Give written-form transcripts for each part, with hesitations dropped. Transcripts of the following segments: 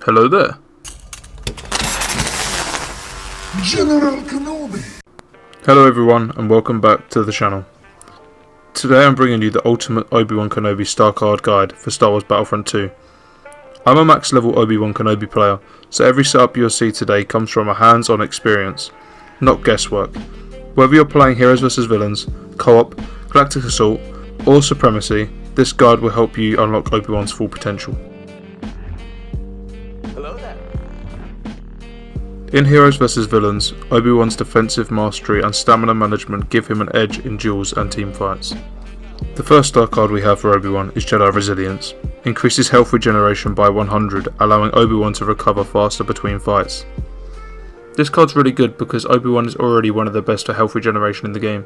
Hello there. General Kenobi. Hello everyone and welcome back to the channel. Today I'm bringing you the ultimate Obi-Wan Kenobi star card guide for Star Wars Battlefront 2. I'm a max level Obi-Wan Kenobi player, so every setup you'll see today comes from a hands-on experience, not guesswork. Whether you're playing Heroes vs Villains, Co-op, Galactic Assault or Supremacy, this guide will help you unlock Obi-Wan's full potential. In Heroes vs Villains, Obi-Wan's defensive mastery and stamina management give him an edge in duels and team fights. The first star card we have for Obi-Wan is Jedi Resilience. Increases health regeneration by 100, allowing Obi-Wan to recover faster between fights. This card's really good because Obi-Wan is already one of the best for health regeneration in the game,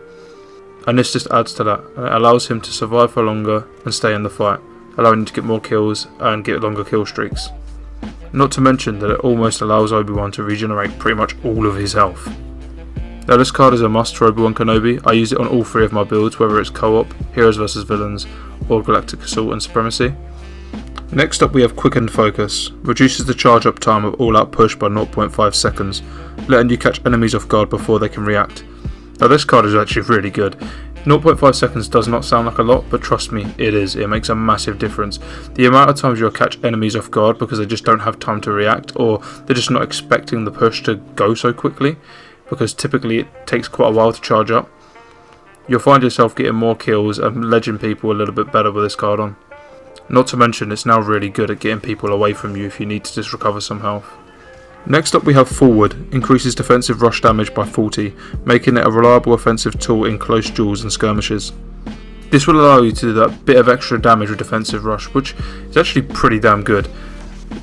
and this just adds to that, and it allows him to survive for longer and stay in the fight, allowing him to get more kills and get longer kill streaks. Not to mention that it almost allows Obi-Wan to regenerate pretty much all of his health. Now this card is a must for Obi-Wan Kenobi. I use it on all three of my builds, whether it's Co-op, Heroes vs Villains or Galactic Assault and Supremacy. Next up we have Quickened Focus. Reduces the charge up time of all out push by 0.5 seconds, letting you catch enemies off guard before they can react. Now this card is actually really good. 0.5 seconds does not sound like a lot, but trust me, it is. It makes a massive difference. The amount of times you'll catch enemies off guard because they just don't have time to react, or they're just not expecting the push to go so quickly, because typically it takes quite a while to charge up. You'll find yourself getting more kills and ledging people a little bit better with this card on. Not to mention it's now really good at getting people away from you if you need to just recover some health. Next up we have Forward. Increases defensive rush damage by 40, making it a reliable offensive tool in close duels and skirmishes. This will allow you to do that bit of extra damage with defensive rush, which is actually pretty damn good.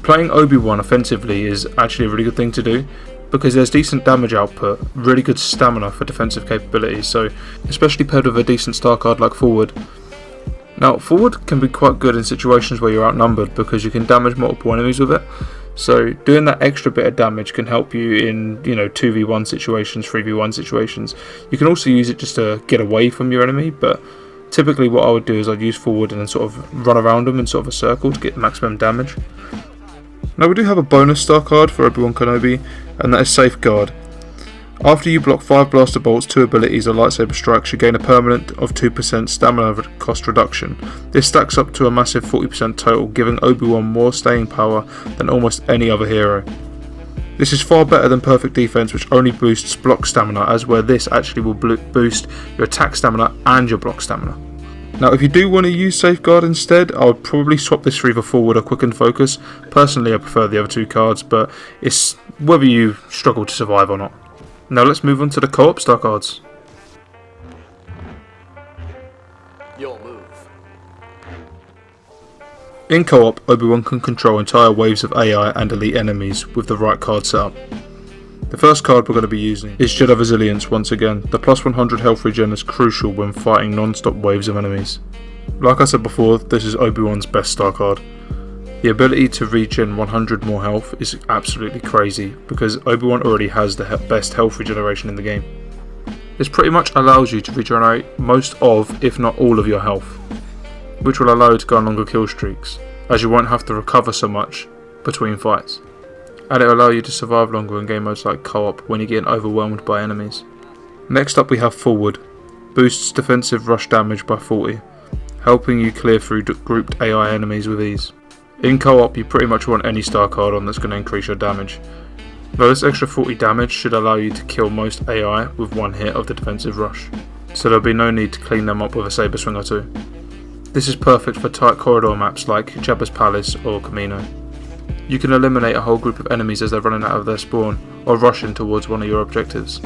Playing Obi-Wan offensively is actually a really good thing to do, because there's decent damage output, really good stamina for defensive capabilities, so especially paired with a decent star card like Forward. Now Forward can be quite good in situations where you're outnumbered because you can damage multiple enemies with it. So doing that extra bit of damage can help you in, 2v1 situations, 3v1 situations. You can also use it just to get away from your enemy, but typically what I would do is I'd use Forward and then sort of run around them in sort of a circle to get maximum damage. Now we do have a bonus star card for Obi-Wan Kenobi, and that is Safeguard. After you block 5 blaster bolts, 2 abilities or lightsaber strikes, you gain a permanent of 2% stamina cost reduction. This stacks up to a massive 40% total, giving Obi-Wan more staying power than almost any other hero. This is far better than Perfect Defense, which only boosts block stamina, as where this actually will boost your attack stamina and your block stamina. Now if you do want to use Safeguard instead, I would probably swap this for either Forward or Quickened Focus. Personally I prefer the other two cards, but it's whether you struggle to survive or not. Now let's move on to the Co-op star cards. You'll move. In Co-op, Obi-Wan can control entire waves of AI and elite enemies with the right card setup. The first card we're going to be using is Jedi Resilience once again. The plus 100 health regen is crucial when fighting non-stop waves of enemies. Like I said before, this is Obi-Wan's best star card. The ability to regen 100 more health is absolutely crazy because Obi-Wan already has the best health regeneration in the game. This pretty much allows you to regenerate most of, if not all of your health, which will allow you to go on longer kill streaks, as you won't have to recover so much between fights. And it will allow you to survive longer in game modes like Co-op when you're getting overwhelmed by enemies. Next up we have Forward. Boosts defensive rush damage by 40, helping you clear through grouped AI enemies with ease. In Co-op you pretty much want any star card on that's going to increase your damage. Now this extra 40 damage should allow you to kill most AI with one hit of the defensive rush, so there'll be no need to clean them up with a saber swing or two. This is perfect for tight corridor maps like Jabba's Palace or Kamino. You can eliminate a whole group of enemies as they're running out of their spawn or rushing towards one of your objectives,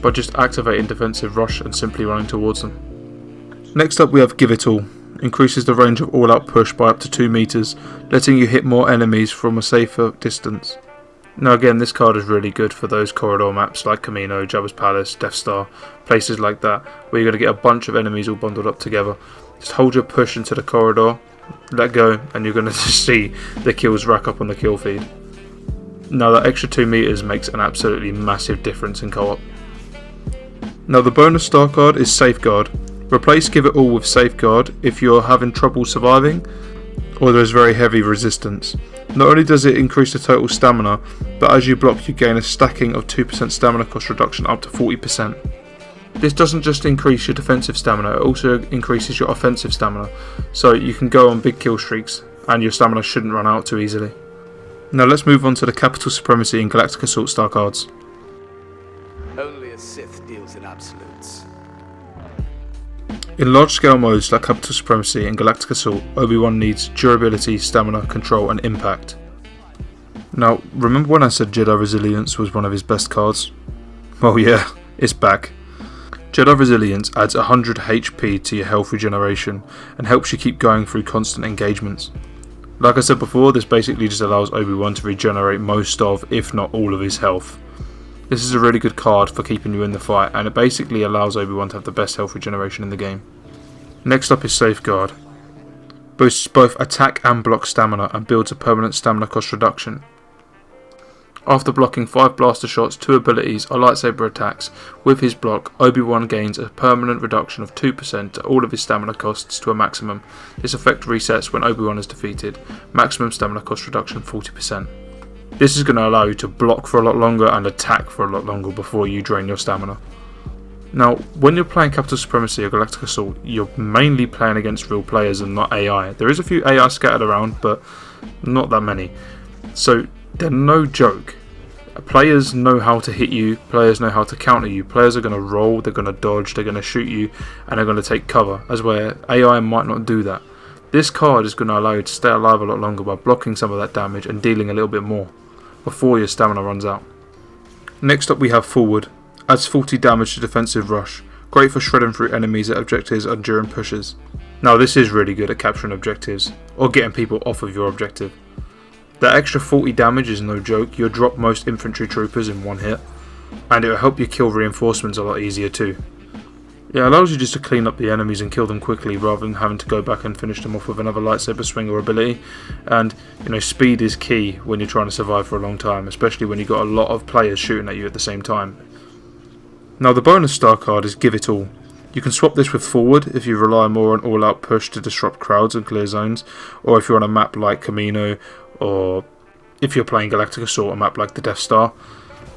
by just activating defensive rush and simply running towards them. Next up we have Give It All. Increases the range of all-out push by up to 2 meters, letting you hit more enemies from a safer distance. Now again, this card is really good for those corridor maps like Kamino, Jabba's Palace, Death Star, places like that, where you're going to get a bunch of enemies all bundled up together. Just hold your push into the corridor, let go, and you're going to see the kills rack up on the kill feed. Now that extra 2 meters makes an absolutely massive difference in Co-op. Now the bonus star card is Safeguard. Replace Give It All with Safeguard if you're having trouble surviving. or there is very heavy resistance. Not only does it increase the total stamina, but as you block you gain a stacking of 2% stamina cost reduction up to 40%. This doesn't just increase your defensive stamina, it also increases your offensive stamina, so you can go on big kill streaks and your stamina shouldn't run out too easily. Now let's move on to the Capital Supremacy and Galactic Assault star cards. Only a Sith deals in absolutes. In large scale modes like Capital Supremacy and Galactic Assault, Obi-Wan needs durability, stamina, control and impact. Now remember when I said Jedi Resilience was one of his best cards? Well yeah, it's back. Jedi Resilience adds 100 HP to your health regeneration and helps you keep going through constant engagements. Like I said before, this basically just allows Obi-Wan to regenerate most of, if not all of his health. This is a really good card for keeping you in the fight, and it basically allows Obi-Wan to have the best health regeneration in the game. Next up is Safeguard. Boosts both attack and block stamina and builds a permanent stamina cost reduction. After blocking 5 blaster shots, 2 abilities or lightsaber attacks with his block, Obi-Wan gains a permanent reduction of 2% to all of his stamina costs to a maximum. This effect resets when Obi-Wan is defeated. Maximum stamina cost reduction 40%. This is going to allow you to block for a lot longer and attack for a lot longer before you drain your stamina. Now, when you're playing Capital Supremacy or Galactic Assault, you're mainly playing against real players and not AI. There is a few AI scattered around, but not that many. So they're no joke. Players know how to hit you, players know how to counter you, players are going to roll, they're going to dodge, they're going to shoot you, and they're going to take cover, as where AI might not do that. This card is going to allow you to stay alive a lot longer by blocking some of that damage and dealing a little bit more before your stamina runs out. Next up we have Forward. Adds 40 damage to defensive rush, great for shredding through enemies at objectives and during pushes. Now this is really good at capturing objectives, or getting people off of your objective. That extra 40 damage is no joke, you'll drop most infantry troopers in one hit, and it will help you kill reinforcements a lot easier too. It allows you just to clean up the enemies and kill them quickly rather than having to go back and finish them off with another lightsaber swing or ability, and speed is key when you're trying to survive for a long time, especially when you've got a lot of players shooting at you at the same time. Now the bonus star card is Give It All. You can swap this with Forward if you rely more on all-out push to disrupt crowds and clear zones, or if you're on a map like Kamino, or if you're playing Galactic Assault, a map like the Death Star,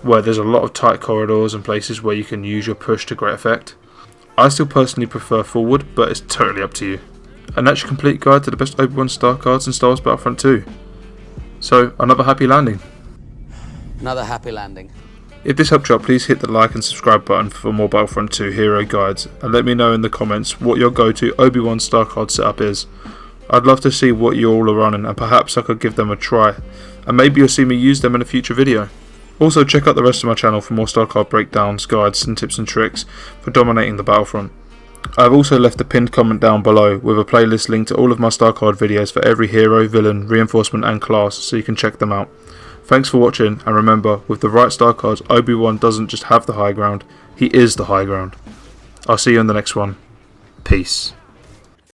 where there's a lot of tight corridors and places where you can use your push to great effect. I still personally prefer Forward, but it's totally up to you. And that's your complete guide to the best Obi-Wan star cards in Star Wars Battlefront 2. So, another happy landing. Another happy landing. If this helped you out, please hit the like and subscribe button for more Battlefront 2 hero guides, and let me know in the comments what your go-to Obi-Wan star card setup is. I'd love to see what you all are running, and perhaps I could give them a try, and maybe you'll see me use them in a future video. Also check out the rest of my channel for more star card breakdowns, guides and tips and tricks for dominating the Battlefront. I have also left a pinned comment down below with a playlist link to all of my star card videos for every hero, villain, reinforcement and class, so you can check them out. Thanks for watching, and remember, with the right star cards, Obi-Wan doesn't just have the high ground, he is the high ground. I'll see you in the next one. Peace.